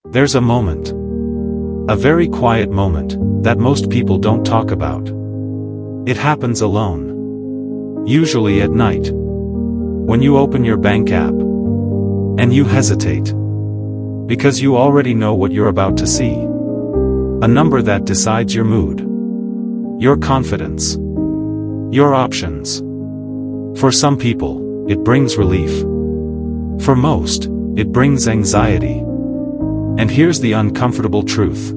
There's a moment. A very quiet moment, that most people don't talk about. It happens alone. Usually at night. When you open your bank app. And you hesitate. Because you already know what you're about to see. A number that decides your mood. Your confidence. Your options. For some people, it brings relief. For most, it brings anxiety. And here's the uncomfortable truth.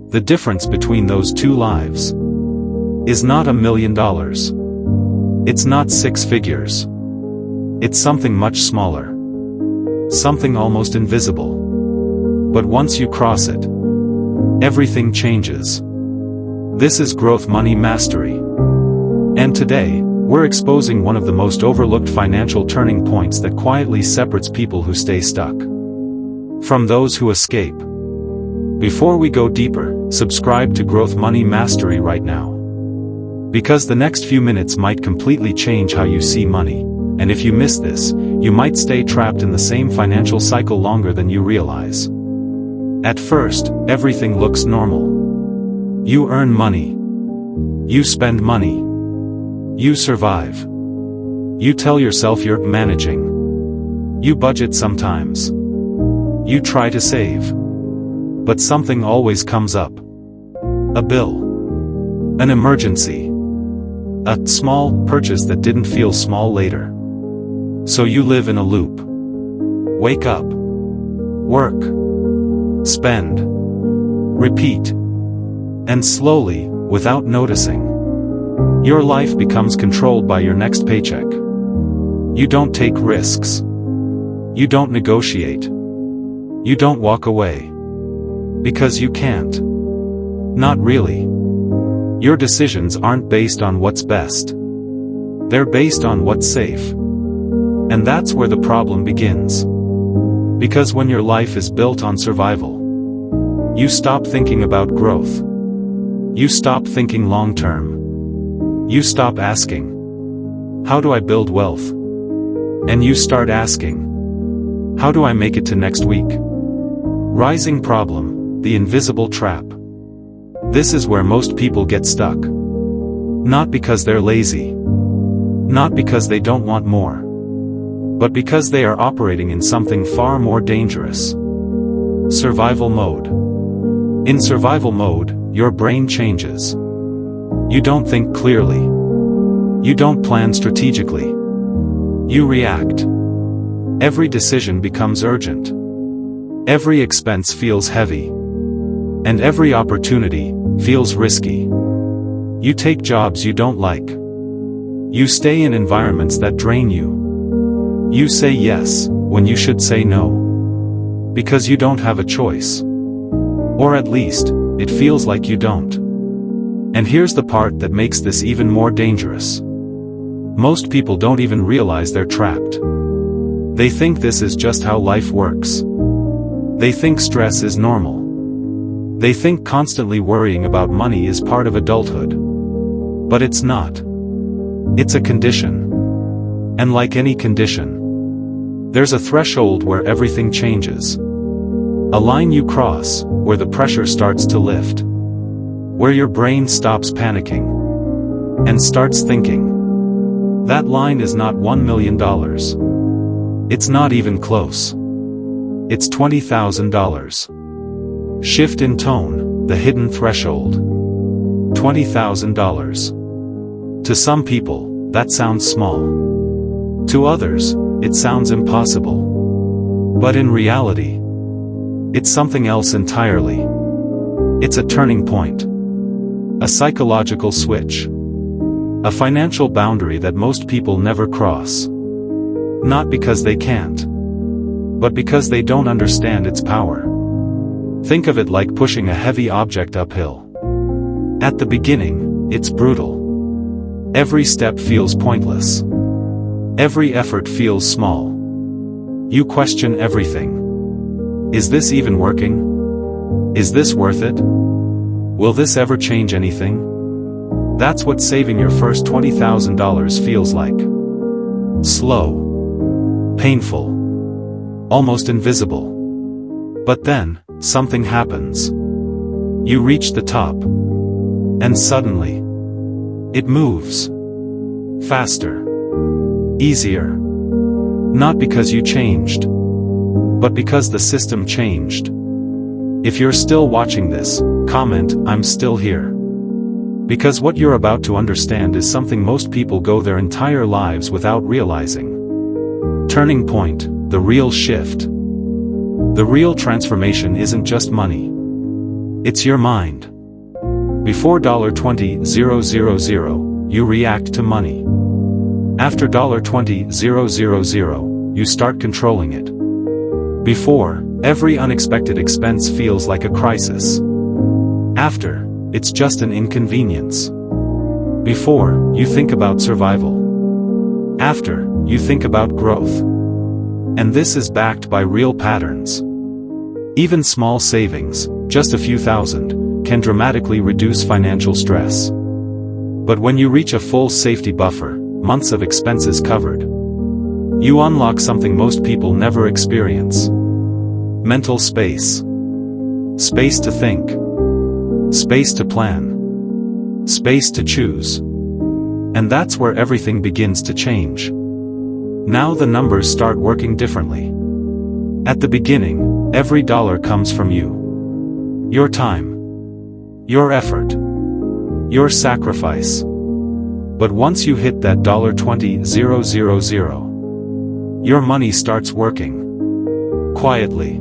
The difference between those two lives is not $1 million. It's not 6 figures. It's something much smaller. Something almost invisible. But once you cross it, everything changes. This is Growth Money Mastery. And today, we're exposing one of the most overlooked financial turning points that quietly separates people who stay stuck from those who escape. Before we go deeper, subscribe to Growth Money Mastery right now. Because the next few minutes might completely change how you see money, and if you miss this, you might stay trapped in the same financial cycle longer than you realize. At first, everything looks normal. You earn money. You spend money. You survive. You tell yourself you're managing. You budget sometimes. You try to save. But something always comes up. A bill. An emergency. A small purchase that didn't feel small later. So you live in a loop. Wake up. Work. Spend. Repeat. And slowly, without noticing, your life becomes controlled by your next paycheck. You don't take risks. You don't negotiate. You don't walk away. Because you can't. Not really. Your decisions aren't based on what's best. They're based on what's safe. And that's where the problem begins. Because when your life is built on survival, you stop thinking about growth. You stop thinking long-term. You stop asking, how do I build wealth? And you start asking, how do I make it to next week? Rising problem, the invisible trap. This is where most people get stuck. Not because they're lazy. Not because they don't want more. But because they are operating in something far more dangerous. Survival mode. In survival mode, your brain changes. You don't think clearly. You don't plan strategically. You react. Every decision becomes urgent. Every expense feels heavy. And every opportunity feels risky. You take jobs you don't like. You stay in environments that drain you. You say yes when you should say no. Because you don't have a choice. Or at least, it feels like you don't. And here's the part that makes this even more dangerous. Most people don't even realize they're trapped. They think this is just how life works. They think stress is normal. They think constantly worrying about money is part of adulthood. But it's not. It's a condition. And like any condition, there's a threshold where everything changes. A line you cross, where the pressure starts to lift. Where your brain stops panicking. And starts thinking. That line is not $1 million. It's not even close. It's $20,000. Shift in tone, the hidden threshold. $20,000. To some people, that sounds small. To others, it sounds impossible. But in reality, it's something else entirely. It's a turning point. A psychological switch. A financial boundary that most people never cross. Not because they can't. But because they don't understand its power. Think of it like pushing a heavy object uphill. At the beginning, it's brutal. Every step feels pointless. Every effort feels small. You question everything. Is this even working? Is this worth it? Will this ever change anything? That's what saving your first $20,000 feels like. Slow. Painful. Almost invisible. But then, something happens. You reach the top. And suddenly, it moves. Faster. Easier. Not because you changed, but because the system changed. If you're still watching this, comment, "I'm still here." Because what you're about to understand is something most people go their entire lives without realizing. Turning point, the real shift. The real transformation isn't just money. It's your mind. Before $20,000, you react to money. After $20,000, you start controlling it. Before, every unexpected expense feels like a crisis. After, it's just an inconvenience. Before, you think about survival. After, you think about growth. And this is backed by real patterns. Even small savings, just a few thousand, can dramatically reduce financial stress. But when you reach a full safety buffer, months of expenses covered, you unlock something most people never experience. Mental space. Space to think. Space to plan. Space to choose. And that's where everything begins to change. Now the numbers start working differently. At the beginning, every dollar comes from you. Your time. Your effort. Your sacrifice. But once you hit that $20,000, your money starts working. Quietly.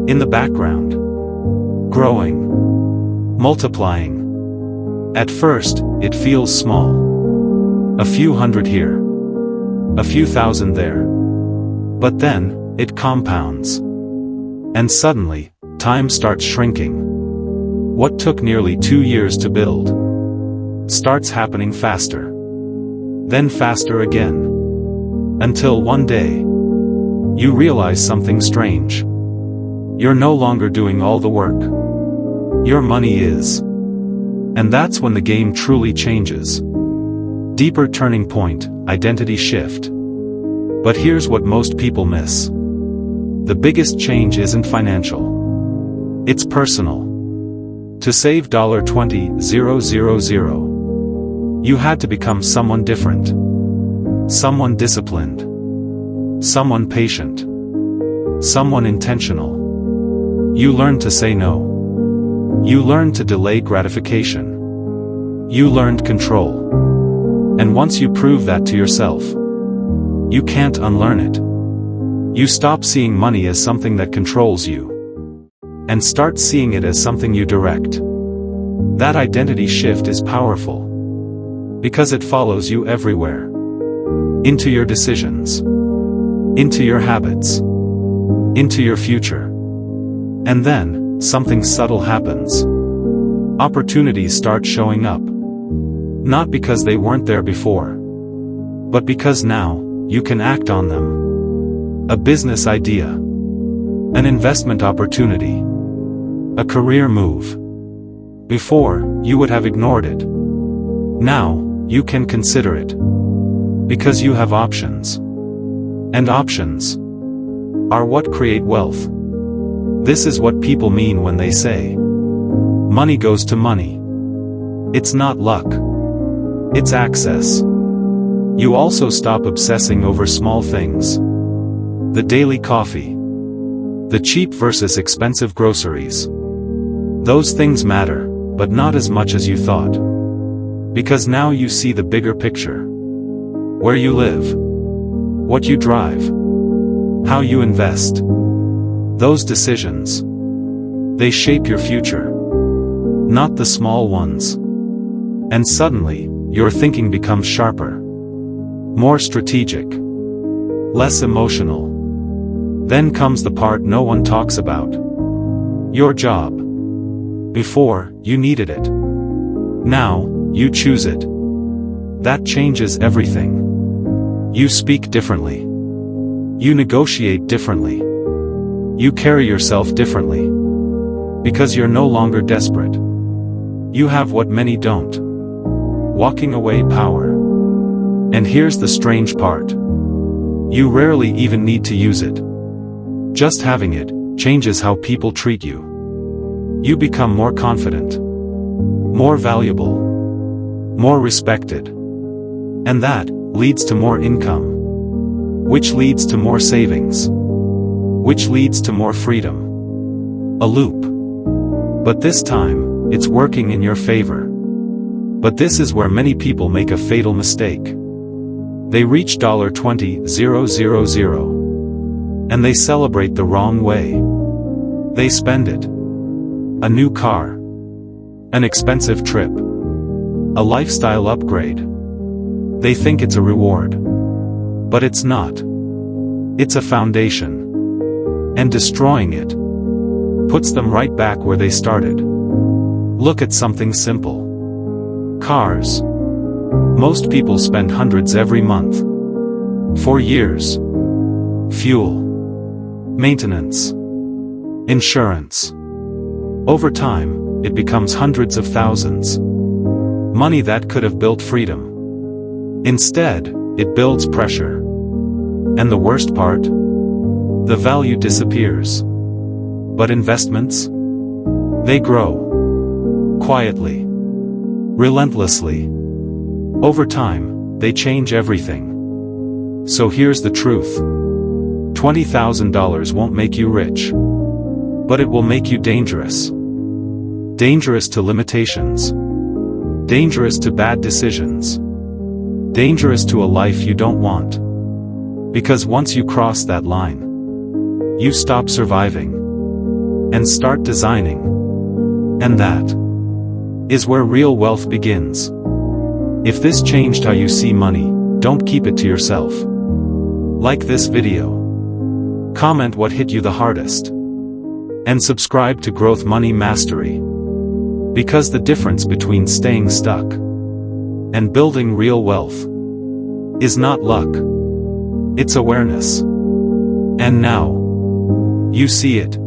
In the background. Growing. Multiplying. At first, it feels small. A few hundred here. A few thousand there. But then, it compounds. And suddenly, time starts shrinking. What took nearly 2 years to build starts happening faster. Then faster again. Until one day, you realize something strange. You're no longer doing all the work. Your money is. And that's when the game truly changes. Deeper turning point, identity shift. But here's what most people miss. The biggest change isn't financial. It's personal. To save $20,000, you had to become someone different. Someone disciplined. Someone patient. Someone intentional. You learned to say no. You learned to delay gratification. You learned control. And once you prove that to yourself, you can't unlearn it. You stop seeing money as something that controls you, and start seeing it as something you direct. That identity shift is powerful, because it follows you everywhere. Into your decisions. Into your habits. Into your future. And then, something subtle happens. Opportunities start showing up. Not because they weren't there before, but because now, you can act on them. A business idea. An investment opportunity. A career move. Before, you would have ignored it. Now, you can consider it. Because you have options. And options are what create wealth. This is what people mean when they say, money goes to money. It's not luck. It's access. You also stop obsessing over small things. The daily coffee. The cheap versus expensive groceries. Those things matter, but not as much as you thought. Because now you see the bigger picture. Where you live. What you drive. How you invest. Those decisions. They shape your future. Not the small ones. And suddenly, your thinking becomes sharper. More strategic. Less emotional. Then comes the part no one talks about. Your job. Before, you needed it. Now, you choose it. That changes everything. You speak differently. You negotiate differently. You carry yourself differently. Because you're no longer desperate. You have what many don't. Walking away power. And here's the strange part. You rarely even need to use it. Just having it changes how people treat you. You become more confident, more valuable, more respected. And that leads to more income, which leads to more savings, which leads to more freedom. A loop. But this time, it's working in your favor. But this is where many people make a fatal mistake. They reach $20,000, and they celebrate the wrong way. They spend it. A new car. An expensive trip. A lifestyle upgrade. They think it's a reward. But it's not. It's a foundation. And destroying it puts them right back where they started. Look at something simple. Cars. Most people spend hundreds every month. For years. Fuel. Maintenance. Insurance. Over time, it becomes hundreds of thousands. Money that could have built freedom. Instead, it builds pressure. And the worst part? The value disappears. But investments? They grow. Quietly. Relentlessly. Over time, they change everything. So here's the truth. $20,000 won't make you rich. But it will make you dangerous. Dangerous to limitations. Dangerous to bad decisions. Dangerous to a life you don't want. Because once you cross that line, you stop surviving and start designing. And that is where real wealth begins. If this changed how you see money, don't keep it to yourself. Like this video. Comment what hit you the hardest. And subscribe to Growth Money Mastery. Because the difference between staying stuck and building real wealth is not luck. It's awareness. And now, you see it.